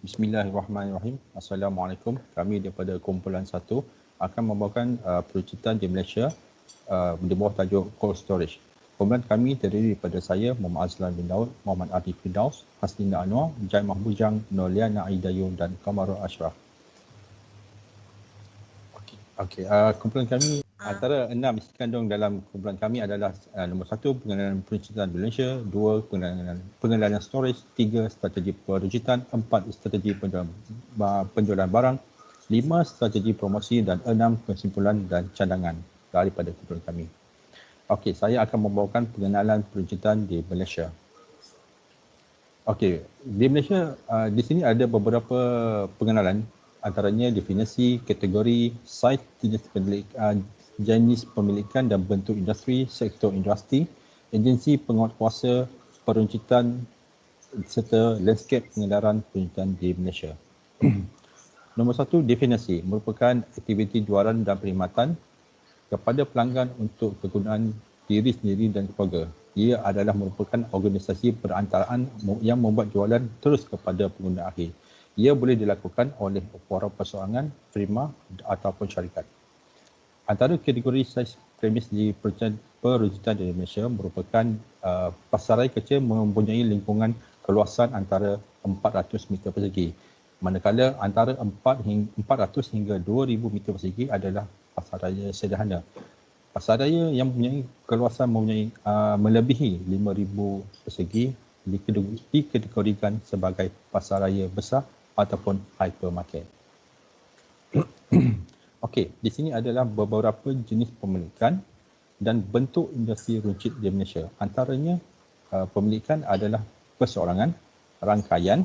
Bismillahirrahmanirrahim. Assalamualaikum. Kami daripada kumpulan 1 akan membawakan peruncitan di Malaysia di bawah tajuk Cold Storage. Kumpulan kami terdiri daripada saya, Muhammad Azlan bin Daud, Muhammad Arif Firdaus, Haslinda Anwar, Jai Mahbujang, Noliana Aidayun dan Kamarul Ashraf. Kumpulan kami antara 6 isi kandung dalam kumpulan kami adalah nombor 1 pengenalan peruncitan di Malaysia, 2 pengenalan storage, 3 strategi peruncitan, 4 strategi penjualan barang, 5 strategi promosi dan 6 kesimpulan dan cadangan daripada kumpulan kami. Okey, saya akan membawakan pengenalan peruncitan di Malaysia. Okey, di Malaysia di sini ada beberapa pengenalan, antaranya definisi, kategori, saiz, jenis pemilikan dan bentuk industri, sektor industri, agensi penguatkuasa peruncitan serta landscape pengedaran peruncitan di Malaysia. Nombor 1, definisi merupakan aktiviti jualan dan perkhidmatan kepada pelanggan untuk kegunaan diri sendiri dan keluarga. Ia adalah merupakan organisasi perantaraan yang membuat jualan terus kepada pengguna akhir. Ia boleh dilakukan oleh orang perseorangan, firma ataupun syarikat. Antara kategori saiz premis di peruncitan di Malaysia merupakan pasaraya kecil mempunyai lingkungan keluasan antara 400 meter persegi. Manakala antara 400 hingga 2000 meter persegi adalah pasaraya sederhana. Pasaraya yang mempunyai keluasan melebihi 5000 persegi dikategorikan sebagai pasaraya besar ataupun hypermarket. Okey, di sini adalah beberapa jenis pemilikan dan bentuk industri runcit di Malaysia. Antaranya pemilikan adalah perseorangan, rangkaian,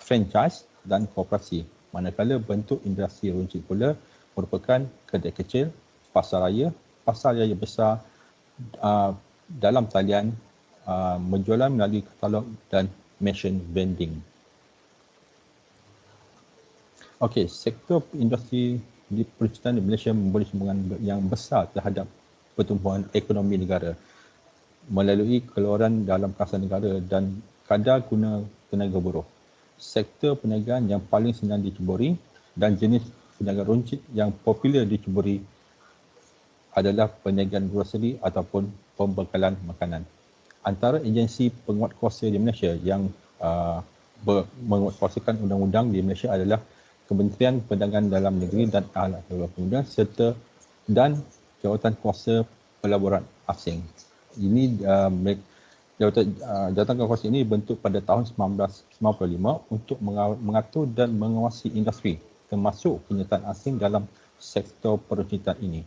franchise dan koperasi. Manakala bentuk industri runcit pula merupakan kedai kecil, pasaraya besar, dalam talian, menjualan melalui katalog dan machine vending. Okey, sektor industri di peruncitan di Malaysia memberi sumbangan yang besar terhadap pertumbuhan ekonomi negara melalui keluaran dalam kas negara dan kadar guna tenaga buruh. Sektor perniagaan yang paling senang diceburi dan jenis perniagaan runcit yang popular diceburi adalah perniagaan groseri ataupun pembekalan makanan. Antara agensi penguatkuasa di Malaysia yang menguatkuasakan undang-undang di Malaysia adalah Kementerian Perdagangan Dalam Negeri dan Alat Pemuda serta dan Jawatan Kuasa Pelaburan Asing. Ini jawatan kuasa ini dibentuk pada tahun 1995 untuk mengatur dan mengawasi industri termasuk penyertaan asing dalam sektor peruncitan ini.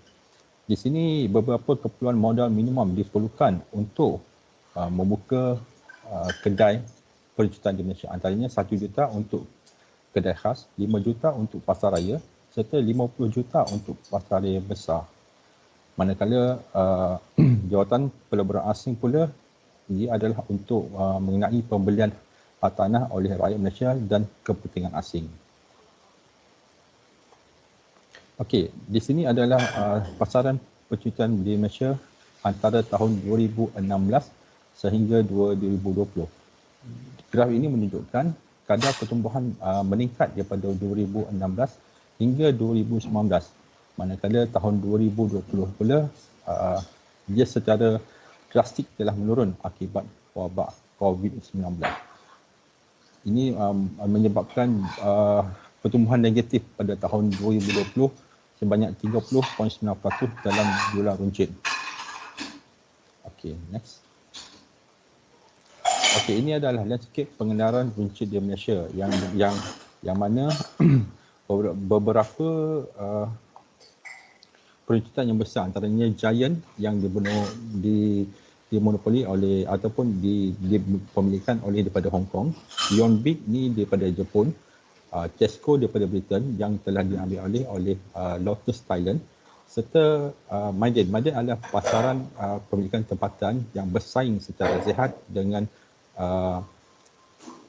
Di sini beberapa keperluan modal minimum diperlukan untuk membuka kedai peruncitan di Malaysia. Antaranya 1 juta untuk kedai khas, 5 juta untuk pasaraya serta 50 juta untuk pasaraya besar. Manakala jawatan pelaburan asing pula ia adalah untuk mengenai pembelian tanah oleh rakyat Malaysia dan kepentingan asing. Okey, di sini adalah pasaran peruncitan di Malaysia antara tahun 2016 sehingga 2020. Graf ini menunjukkan kadar pertumbuhan meningkat daripada 2016 hingga 2019. Manakala tahun 2020 pula dia secara drastik telah menurun akibat wabak COVID-19. Ini menyebabkan pertumbuhan negatif pada tahun 2020 sebanyak 30.9% dalam jumlah runcit. Okey, next. Okey, ini adalah landscape pengedaran runcit di Malaysia yang mana beberapa peruncitan yang besar, antaranya Giant yang dimonopoli oleh ataupun dipemilikan oleh daripada Hong Kong, Yonbig ni daripada Jepun, Tesco daripada Britain yang telah diambil alih oleh Lotus Thailand, serta Maiden adalah pasaran pemilikan tempatan yang bersaing secara sihat dengan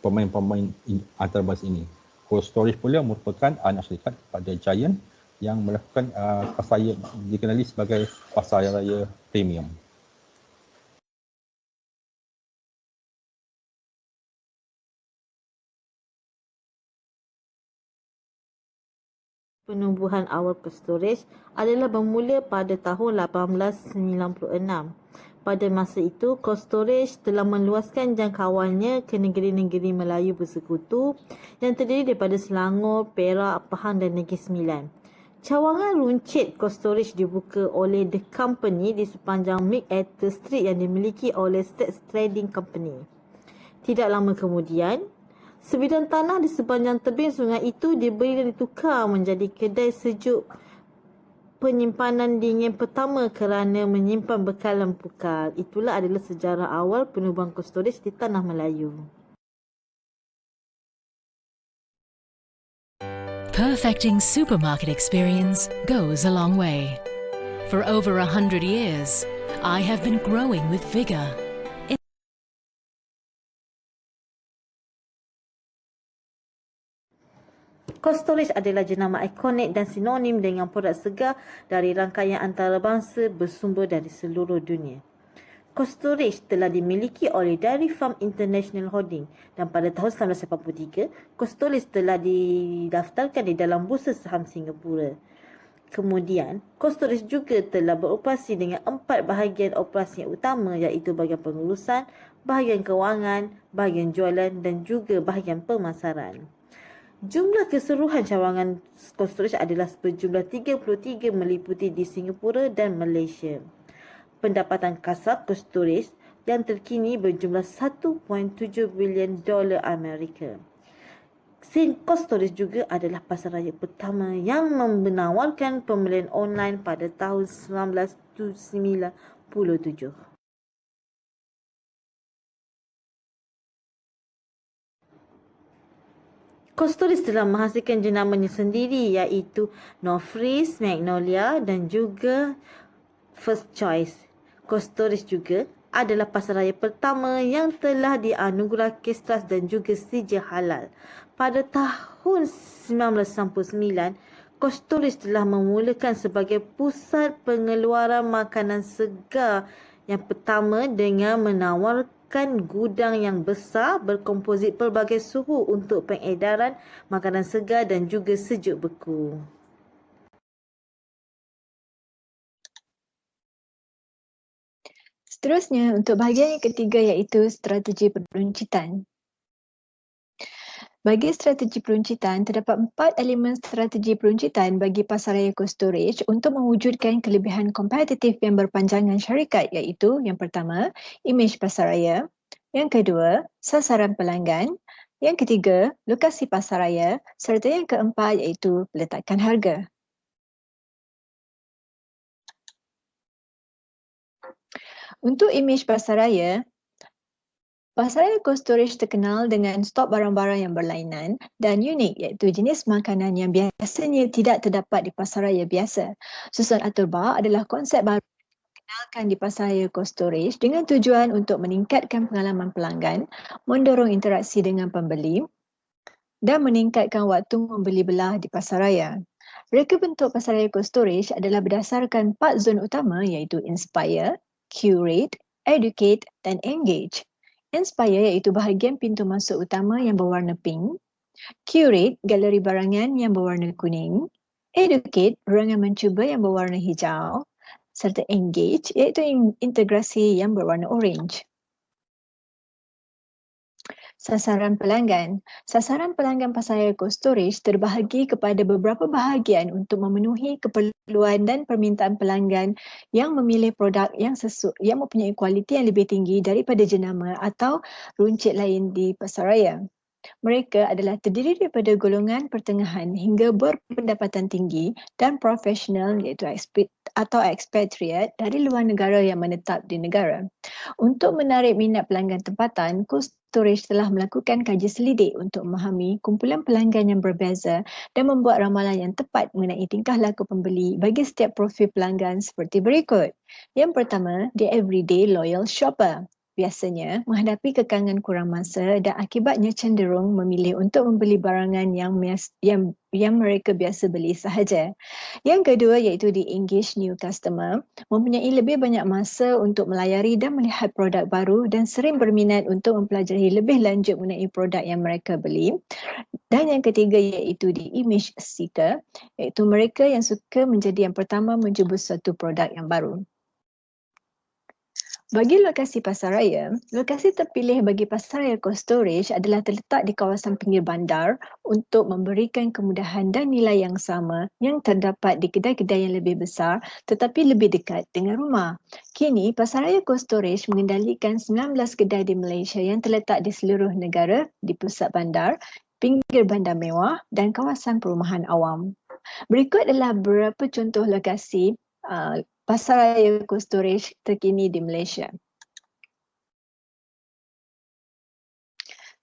pemain-pemain antarabangsa ini. Cold Storage pula merupakan anak syarikat pada Giant yang melakukan pasaraya dikenali sebagai pasaraya premium. Penubuhan awal Cold Storage adalah bermula pada tahun 1896. Pada masa itu, Cold Storage telah meluaskan jangkauannya ke negeri-negeri Melayu bersekutu yang terdiri daripada Selangor, Perak, Pahang dan Negeri Sembilan. Cawangan runcit Cold Storage dibuka oleh The Company di sepanjang MacArthur Street yang dimiliki oleh States Trading Company. Tidak lama kemudian, sebidang tanah di sepanjang tebing sungai itu diberi dan ditukar menjadi kedai sejuk penyimpanan dingin pertama kerana menyimpan bekalan pukal. Itulah adalah sejarah awal penubuhan Cold Storage di Tanah Melayu. Perfecting supermarket experience goes a long way. For over 100 years, I have been growing with vigor. Cold Storage adalah jenama ikonik dan sinonim dengan produk segar dari rangkaian antarabangsa bersumber dari seluruh dunia. Cold Storage telah dimiliki oleh Dairy Farm International Holding dan pada tahun 1983, Cold Storage telah didaftarkan di dalam Bursa Saham Singapura. Kemudian, Cold Storage juga telah beroperasi dengan 4 bahagian operasi yang utama iaitu bahagian pengurusan, bahagian kewangan, bahagian jualan dan juga bahagian pemasaran. Jumlah keseluruhan cawangan Cold Storage adalah berjumlah 33 meliputi di Singapura dan Malaysia. Pendapatan kasar Cold Storage yang terkini berjumlah 1.7 bilion dolar Amerika. Cold Storage juga adalah pasaraya pertama yang menawarkan pembelian online pada tahun 1997. Cold Storage telah menghasilkan jenamanya sendiri iaitu North Freeze, Magnolia dan juga First Choice. Cold Storage juga adalah pasaraya pertama yang telah dianugerah KISTRAS dan juga CJ Halal. Pada tahun 1999, Cold Storage telah memulakan sebagai pusat pengeluaran makanan segar yang pertama dengan menawarkan gudang yang besar berkomposit pelbagai suhu untuk pengedaran makanan segar dan juga sejuk beku. Seterusnya, untuk bahagian yang ketiga iaitu strategi peruncitan. Bagi strategi peruncitan, terdapat 4 elemen strategi peruncitan bagi pasaraya Cold Storage untuk mewujudkan kelebihan kompetitif yang berpanjangan syarikat iaitu yang pertama, imej pasaraya, yang kedua, sasaran pelanggan, yang ketiga, lokasi pasaraya serta yang keempat iaitu peletakan harga. Untuk imej pasaraya, pasaraya Cold Storage terkenal dengan stok barang-barang yang berlainan dan unik iaitu jenis makanan yang biasanya tidak terdapat di pasaraya biasa. Susun atur bar adalah konsep baru yang dikenalkan di pasaraya Cold Storage dengan tujuan untuk meningkatkan pengalaman pelanggan, mendorong interaksi dengan pembeli dan meningkatkan waktu membeli belah di pasaraya. Reka bentuk pasaraya Cold Storage adalah berdasarkan 4 zon utama iaitu Inspire, Curate, Educate dan Engage. Inspire iaitu bahagian pintu masuk utama yang berwarna pink. Curate, galeri barangan yang berwarna kuning. Educate, ruangan mencuba yang berwarna hijau. Serta Engage iaitu integrasi yang berwarna orange. Sasaran pelanggan. Sasaran pelanggan pasaraya Cold Storage terbahagi kepada beberapa bahagian untuk memenuhi keperluan dan permintaan pelanggan yang memilih produk yang mempunyai kualiti yang lebih tinggi daripada jenama atau runcit lain di pasaraya. Mereka adalah terdiri daripada golongan pertengahan hingga berpendapatan tinggi dan profesional iaitu expatriate dari luar negara yang menetap di negara. Untuk menarik minat pelanggan tempatan, Cold Storage telah melakukan kaji selidik untuk memahami kumpulan pelanggan yang berbeza dan membuat ramalan yang tepat mengenai tingkah laku pembeli bagi setiap profil pelanggan seperti berikut. Yang pertama, the everyday loyal shopper. Biasanya menghadapi kekangan kurang masa dan akibatnya cenderung memilih untuk membeli barangan yang mereka biasa beli sahaja. Yang kedua iaitu the engaged new customer, mempunyai lebih banyak masa untuk melayari dan melihat produk baru dan sering berminat untuk mempelajari lebih lanjut mengenai produk yang mereka beli. Dan yang ketiga iaitu the image seeker, iaitu mereka yang suka menjadi yang pertama mencuba suatu produk yang baru. Bagi lokasi pasaraya, lokasi terpilih bagi pasaraya cold storage adalah terletak di kawasan pinggir bandar untuk memberikan kemudahan dan nilai yang sama yang terdapat di kedai-kedai yang lebih besar tetapi lebih dekat dengan rumah. Kini, pasaraya cold storage mengendalikan 19 kedai di Malaysia yang terletak di seluruh negara di pusat bandar, pinggir bandar mewah dan kawasan perumahan awam. Berikut adalah beberapa contoh lokasi pasaraya cold storage terkini di Malaysia.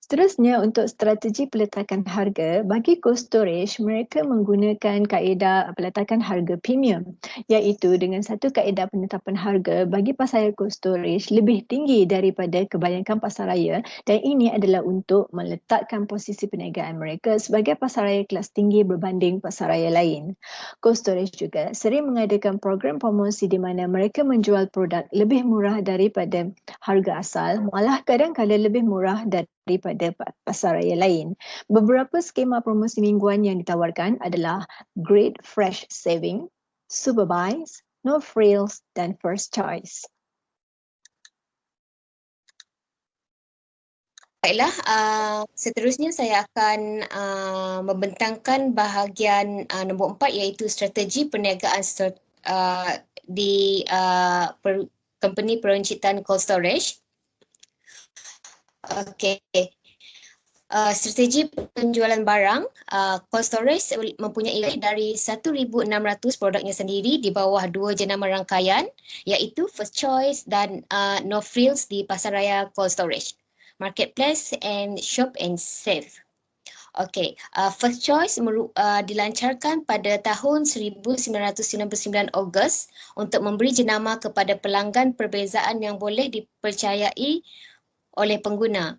Seterusnya, untuk strategi peletakan harga, bagi cold storage, mereka menggunakan kaedah peletakan harga premium, iaitu dengan satu kaedah penetapan harga bagi pasaraya cold storage lebih tinggi daripada kebanyakan pasaraya, dan ini adalah untuk meletakkan posisi perniagaan mereka sebagai pasaraya kelas tinggi berbanding pasaraya lain. Cold storage juga sering mengadakan program promosi di mana mereka menjual produk lebih murah daripada harga asal, malah kadang-kadang lebih murah daripada pasaraya lain. Beberapa skema promosi mingguan yang ditawarkan adalah Great Fresh Saving, Super Buys, No Frills dan First Choice. Baiklah, seterusnya saya akan membentangkan bahagian nombor 4 iaitu strategi perniagaan di company peruncitan cold storage. Okey. Strategi penjualan barang, cold storage mempunyai dari 1,600 produknya sendiri di bawah 2 jenama rangkaian iaitu First Choice dan No Frills di pasaraya cold storage, Marketplace and Shop and Save. Okey, First Choice dilancarkan pada tahun 1999 Ogos untuk memberi jenama kepada pelanggan perbezaan yang boleh dipercayai oleh pengguna,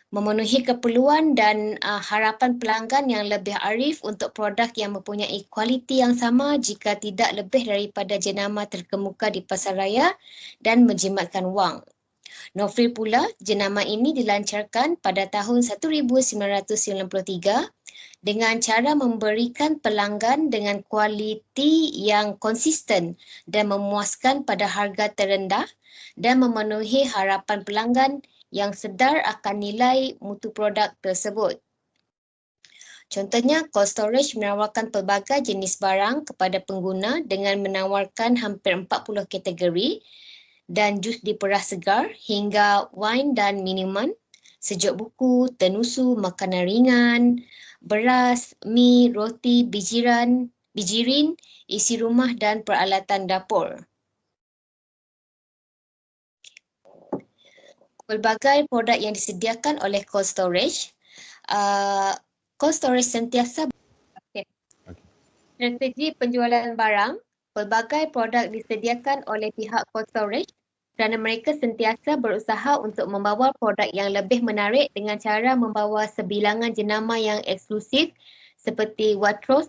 memenuhi keperluan dan harapan pelanggan yang lebih arif untuk produk yang mempunyai kualiti yang sama jika tidak lebih daripada jenama terkemuka di pasaraya dan menjimatkan wang. No Frill pula, jenama ini dilancarkan pada tahun 1993 dengan cara memberikan pelanggan dengan kualiti yang konsisten dan memuaskan pada harga terendah dan memenuhi harapan pelanggan yang sedar akan nilai mutu produk tersebut. Contohnya, cold storage menawarkan pelbagai jenis barang kepada pengguna dengan menawarkan hampir 40 kategori dan jus diperah segar hingga wine dan minuman, sejuk buku, tenusu, makanan ringan, beras, mi, roti, bijirin, isi rumah dan peralatan dapur. Pelbagai produk yang disediakan oleh cold storage. Cold storage sentiasa strategi penjualan barang. Pelbagai produk disediakan oleh pihak cold storage kerana mereka sentiasa berusaha untuk membawa produk yang lebih menarik dengan cara membawa sebilangan jenama yang eksklusif seperti Waitrose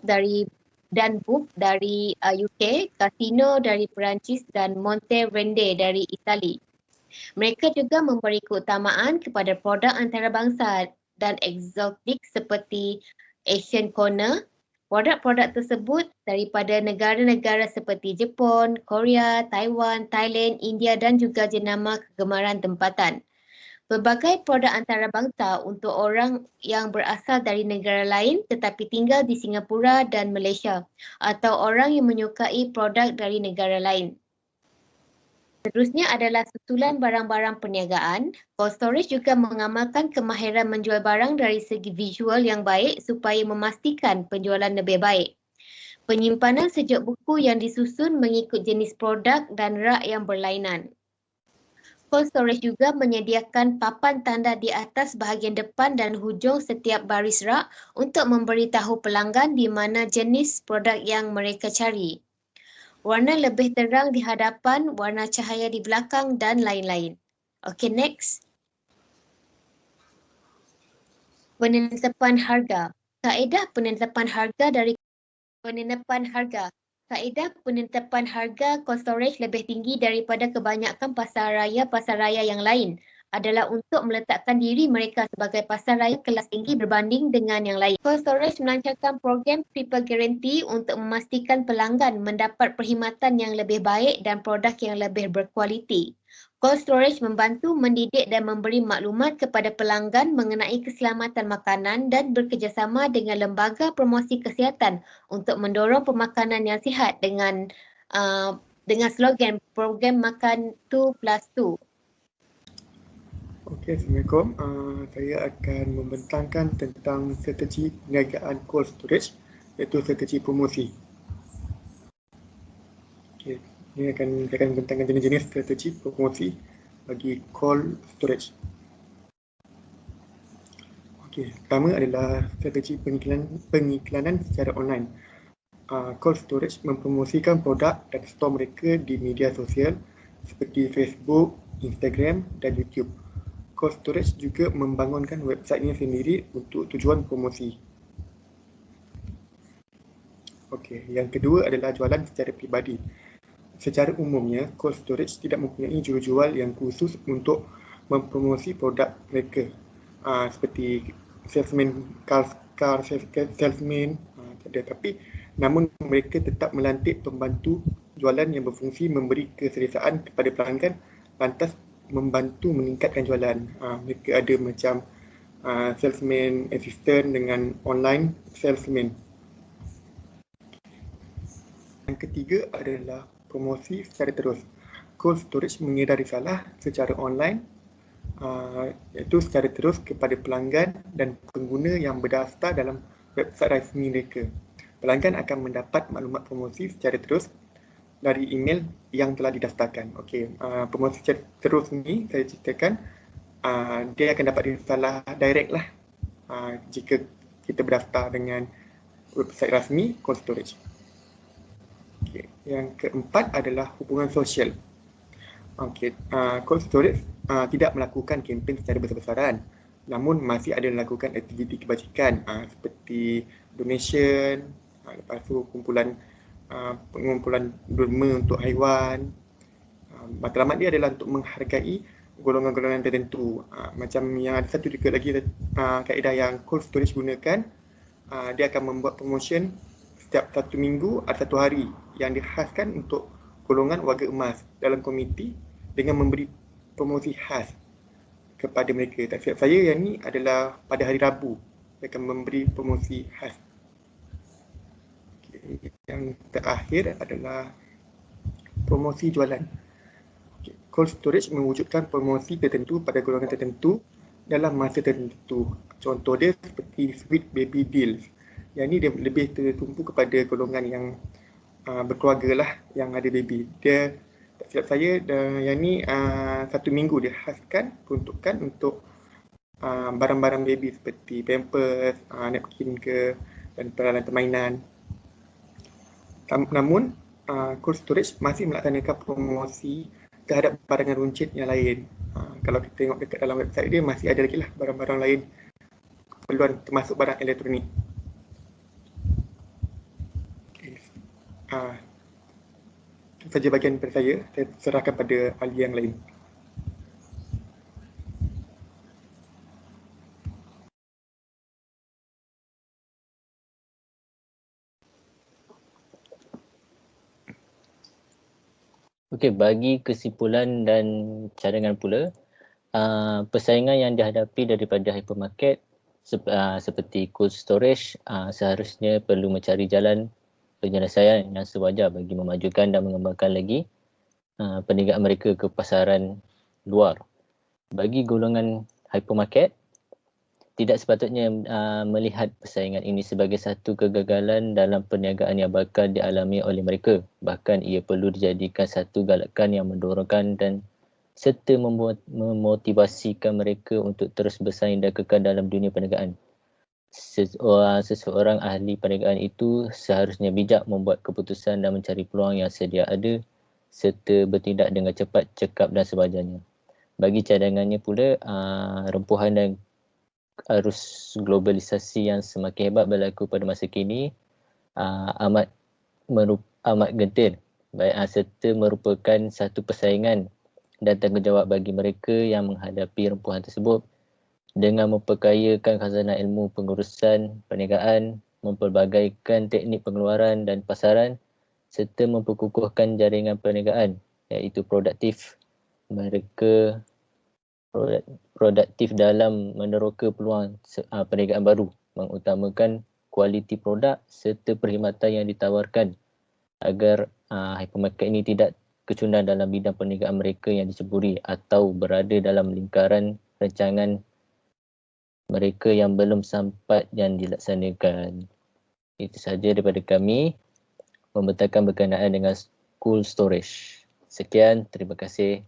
dan Boop dari UK, Casino dari Perancis dan Monte-Rende dari Itali. Mereka juga memberi keutamaan kepada produk antarabangsa dan eksotik seperti Asian Corner. Produk-produk tersebut daripada negara-negara seperti Jepun, Korea, Taiwan, Thailand, India dan juga jenama kegemaran tempatan. Pelbagai produk antarabangsa untuk orang yang berasal dari negara lain tetapi tinggal di Singapura dan Malaysia atau orang yang menyukai produk dari negara lain. Seterusnya adalah susulan barang-barang perniagaan. Cold storage juga mengamalkan kemahiran menjual barang dari segi visual yang baik supaya memastikan penjualan lebih baik. Penyimpanan sejuk buku yang disusun mengikut jenis produk dan rak yang berlainan. Cold storage juga menyediakan papan tanda di atas bahagian depan dan hujung setiap baris rak untuk memberitahu pelanggan di mana jenis produk yang mereka cari. Warna lebih terang di hadapan, warna cahaya di belakang dan lain-lain. Okay, next. Penetapan harga. Kaedah penetapan harga dari penetapan harga. Kaedah penetapan harga cold storage lebih tinggi daripada kebanyakan pasaraya yang lain. adalah untuk meletakkan diri mereka sebagai pasaraya kelas tinggi berbanding dengan yang lain. Cold Storage melancarkan program Triple Guarantee untuk memastikan pelanggan mendapat perkhidmatan yang lebih baik dan produk yang lebih berkualiti. Cold Storage membantu mendidik dan memberi maklumat kepada pelanggan mengenai keselamatan makanan dan bekerjasama dengan lembaga promosi kesihatan untuk mendorong pemakanan yang sihat dengan slogan program makan 2+2. Okey, Assalamualaikum. Saya akan membentangkan tentang strategi perniagaan cold storage, iaitu strategi promosi. Okey, ini saya akan membentangkan jenis-jenis strategi promosi bagi cold storage. Okey, pertama adalah strategi pengiklanan secara online. Cold storage mempromosikan produk dan store mereka di media sosial seperti Facebook, Instagram dan YouTube. Cold Storage juga membangunkan websitenya sendiri untuk tujuan promosi. Okey, yang kedua adalah jualan secara peribadi. Secara umumnya, Cold Storage tidak mempunyai jurujual yang khusus untuk mempromosi produk mereka. Seperti salesman, car salesman, tapi namun mereka tetap melantik pembantu jualan yang berfungsi memberi keselesaan kepada pelanggan, lantas membantu meningkatkan jualan. Mereka ada macam salesman assistant dengan online salesman. Yang ketiga adalah promosi secara terus. Cold Storage mengedari salah secara online, iaitu secara terus kepada pelanggan dan pengguna yang berdaftar dalam website rasmi mereka. Pelanggan akan mendapat maklumat promosi secara terus dari email yang telah didaftarkan. Okey, promosi terus ni saya ceritakan, dia akan dapat risalah direct lah jika kita berdaftar dengan website rasmi Cold Storage. Okay. Yang keempat adalah hubungan sosial. Okey, Cold Storage tidak melakukan kempen secara besar-besaran, namun masih ada melakukan aktiviti kebajikan seperti donation, lepas tu pengumpulan derma untuk haiwan. Matlamat dia adalah untuk menghargai golongan-golongan tertentu. Macam yang ada satu juga lagi kaedah yang Cold Storage gunakan, dia akan membuat promotion setiap 1 minggu ada 1 hari yang dikhaskan untuk golongan warga emas dalam komiti dengan memberi promosi khas kepada mereka. Tak silap saya yang ni adalah pada hari Rabu dia akan memberi promosi khas. Yang terakhir adalah promosi jualan. Cold Storage mewujudkan promosi tertentu pada golongan tertentu dalam masa tertentu. Contoh dia seperti Sweet Baby Deals. Yang ni dia lebih tertumpu kepada golongan yang berkeluarga lah, yang ada baby. Dia, tak silap saya, yang ni 1 minggu dia khaskan, peruntukan untuk barang-barang baby seperti pampers, napkin ke dan peralatan mainan. Namun, Cold Storage masih melaksanakan promosi terhadap barangan runcit yang lain. Kalau kita tengok dekat dalam website dia, masih ada lagi lah barang-barang lain keperluan termasuk barang elektronik. Okay. Itu saja bahagian daripada saya serahkan pada ahli yang lain. Okey, bagi kesimpulan dan cadangan pula, persaingan yang dihadapi daripada hypermarket seperti cold storage seharusnya perlu mencari jalan penyelesaian yang sewajar bagi memajukan dan mengembangkan lagi perniagaan mereka ke pasaran luar. Bagi golongan hypermarket, tidak sepatutnya melihat persaingan ini sebagai satu kegagalan dalam perniagaan yang bakal dialami oleh mereka. Bahkan ia perlu dijadikan satu galakan yang mendorongkan dan serta memotivasikan mereka untuk terus bersaing dan kekal dalam dunia perniagaan. Seseorang ahli perniagaan itu seharusnya bijak membuat keputusan dan mencari peluang yang sedia ada serta bertindak dengan cepat, cekap dan sebagainya. Bagi cadangannya pula, rempuhan dan arus globalisasi yang semakin hebat berlaku pada masa kini amat genting serta merupakan satu persaingan dan tanggungjawab bagi mereka yang menghadapi rempuhan tersebut dengan memperkayakan khazanah ilmu pengurusan perniagaan, mempelbagaikan teknik pengeluaran dan pasaran serta memperkukuhkan jaringan perniagaan iaitu produktif. Mereka produktif dalam meneroka peluang perniagaan baru, mengutamakan kualiti produk serta perkhidmatan yang ditawarkan agar hypermarket ini tidak kecundang dalam bidang perniagaan mereka yang diceburi atau berada dalam lingkaran rancangan mereka yang belum sempat yang dilaksanakan. Itu sahaja daripada kami membentangkan berkenaan dengan cold storage. Sekian, terima kasih.